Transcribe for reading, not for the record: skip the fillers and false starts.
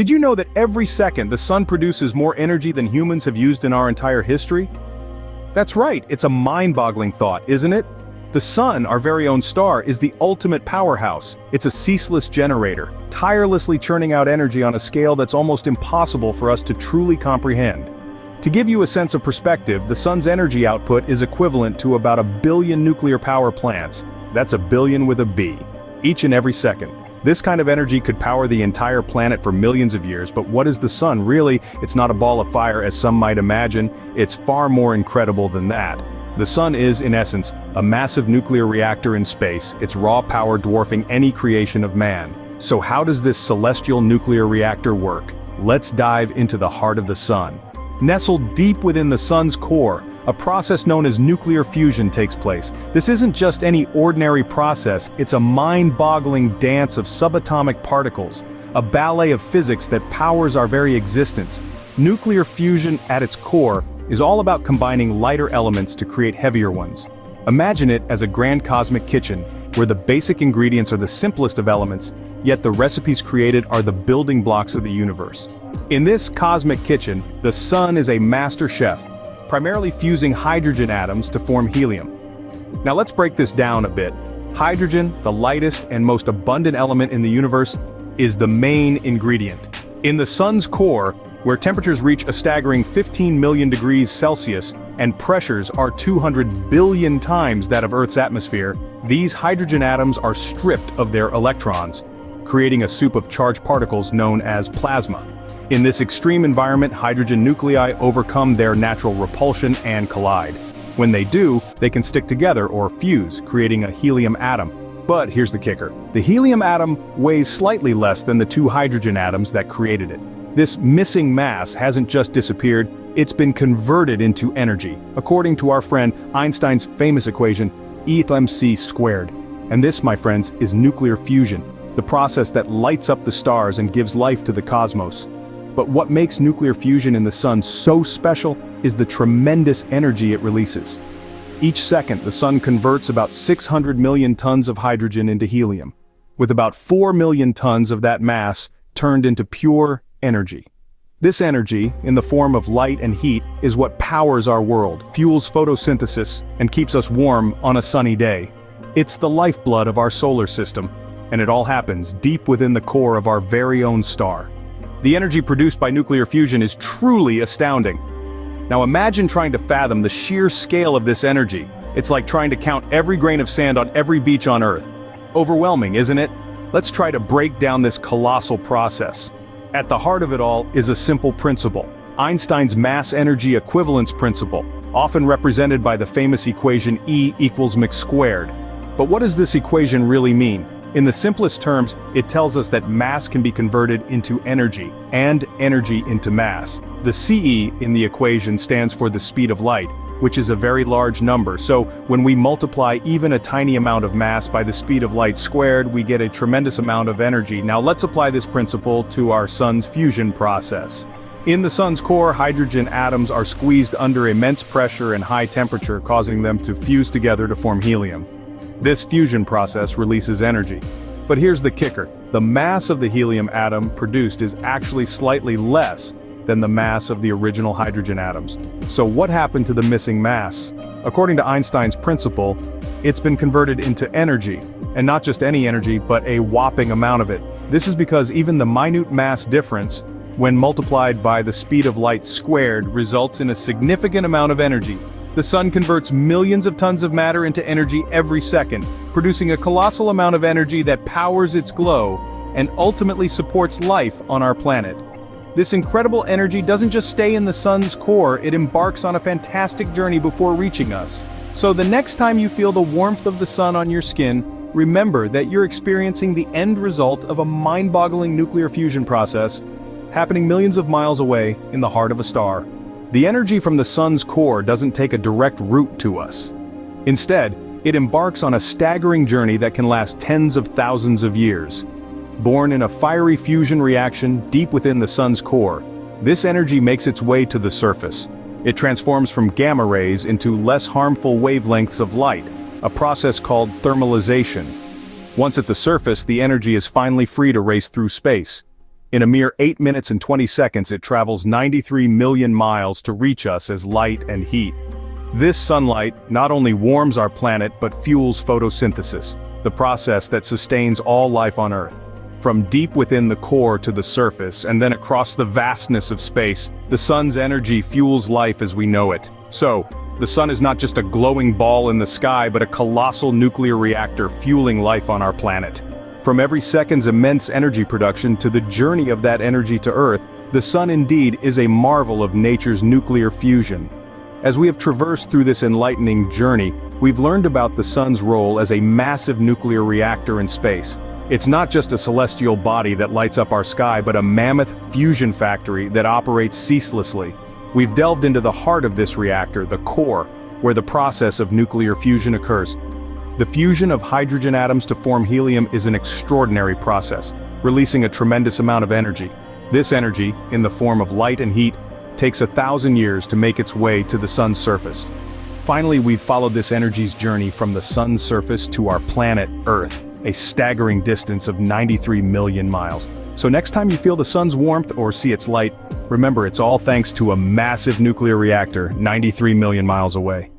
Did you know that every second the sun produces more energy than humans have used in our entire history? That's right, it's a mind-boggling thought, isn't it? The sun, our very own star, is the ultimate powerhouse. It's a ceaseless generator, tirelessly churning out energy on a scale that's almost impossible for us to truly comprehend. To give you a sense of perspective, the sun's energy output is equivalent to about 1 billion nuclear power plants. That's a billion with a B. Each and every second. This kind of energy could power the entire planet for millions of years, but what is the sun really? It's not a ball of fire as some might imagine, it's far more incredible than that. The sun is, in essence, a massive nuclear reactor in space, its raw power dwarfing any creation of man. So how does this celestial nuclear reactor work? Let's dive into the heart of the sun. Nestled deep within the sun's core, a process known as nuclear fusion takes place. This isn't just any ordinary process, it's a mind-boggling dance of subatomic particles, a ballet of physics that powers our very existence. Nuclear fusion, at its core, is all about combining lighter elements to create heavier ones. Imagine it as a grand cosmic kitchen, where the basic ingredients are the simplest of elements, yet the recipes created are the building blocks of the universe. In this cosmic kitchen, the sun is a master chef, primarily fusing hydrogen atoms to form helium. Now let's break this down a bit. Hydrogen, the lightest and most abundant element in the universe, is the main ingredient. In the sun's core, where temperatures reach a staggering 15 million degrees Celsius and pressures are 200 billion times that of Earth's atmosphere, these hydrogen atoms are stripped of their electrons, creating a soup of charged particles known as plasma. In this extreme environment, hydrogen nuclei overcome their natural repulsion and collide. When they do, they can stick together or fuse, creating a helium atom. But here's the kicker. The helium atom weighs slightly less than the 2 hydrogen atoms that created it. This missing mass hasn't just disappeared, it's been converted into energy, according to our friend Einstein's famous equation, E=mc². And this, my friends, is nuclear fusion, the process that lights up the stars and gives life to the cosmos. But what makes nuclear fusion in the sun so special is the tremendous energy it releases. Each second, the sun converts about 600 million tons of hydrogen into helium, with about 4 million tons of that mass turned into pure energy. This energy, in the form of light and heat, is what powers our world, fuels photosynthesis, and keeps us warm on a sunny day. It's the lifeblood of our solar system, and it all happens deep within the core of our very own star. The energy produced by nuclear fusion is truly astounding. Now imagine trying to fathom the sheer scale of this energy. It's like trying to count every grain of sand on every beach on Earth. Overwhelming, isn't it? Let's try to break down this colossal process. At the heart of it all is a simple principle, Einstein's mass-energy equivalence principle, often represented by the famous equation E=mc². But what does this equation really mean? In the simplest terms, it tells us that mass can be converted into energy, and energy into mass. The CE in the equation stands for the speed of light, which is a very large number, so when we multiply even a tiny amount of mass by the speed of light squared, we get a tremendous amount of energy. Now let's apply this principle to our sun's fusion process. In the sun's core, hydrogen atoms are squeezed under immense pressure and high temperature, causing them to fuse together to form helium. This fusion process releases energy. But here's the kicker. The mass of the helium atom produced is actually slightly less than the mass of the original hydrogen atoms. So what happened to the missing mass? According to Einstein's principle, it's been converted into energy, and not just any energy, but a whopping amount of it. This is because even the minute mass difference, when multiplied by the speed of light squared, results in a significant amount of energy. The sun converts millions of tons of matter into energy every second, producing a colossal amount of energy that powers its glow and ultimately supports life on our planet. This incredible energy doesn't just stay in the sun's core, it embarks on a fantastic journey before reaching us. So the next time you feel the warmth of the sun on your skin, remember that you're experiencing the end result of a mind-boggling nuclear fusion process happening millions of miles away in the heart of a star. The energy from the sun's core doesn't take a direct route to us. Instead, it embarks on a staggering journey that can last tens of thousands of years. Born in a fiery fusion reaction deep within the sun's core, this energy makes its way to the surface. It transforms from gamma rays into less harmful wavelengths of light, a process called thermalization. Once at the surface, the energy is finally free to race through space. In a mere 8 minutes and 20 seconds it travels 93 million miles to reach us as light and heat. This sunlight not only warms our planet but fuels photosynthesis, the process that sustains all life on Earth. From deep within the core to the surface and then across the vastness of space, the sun's energy fuels life as we know it. So, the sun is not just a glowing ball in the sky but a colossal nuclear reactor fueling life on our planet. From every second's immense energy production to the journey of that energy to Earth, the sun indeed is a marvel of nature's nuclear fusion. As we have traversed through this enlightening journey, we've learned about the sun's role as a massive nuclear reactor in space. It's not just a celestial body that lights up our sky but a mammoth fusion factory that operates ceaselessly. We've delved into the heart of this reactor, the core, where the process of nuclear fusion occurs. The fusion of hydrogen atoms to form helium is an extraordinary process, releasing a tremendous amount of energy. This energy, in the form of light and heat, takes 1,000 years to make its way to the sun's surface. Finally, we've followed this energy's journey from the sun's surface to our planet Earth, a staggering distance of 93 million miles. So next time you feel the sun's warmth or see its light, remember it's all thanks to a massive nuclear reactor 93 million miles away.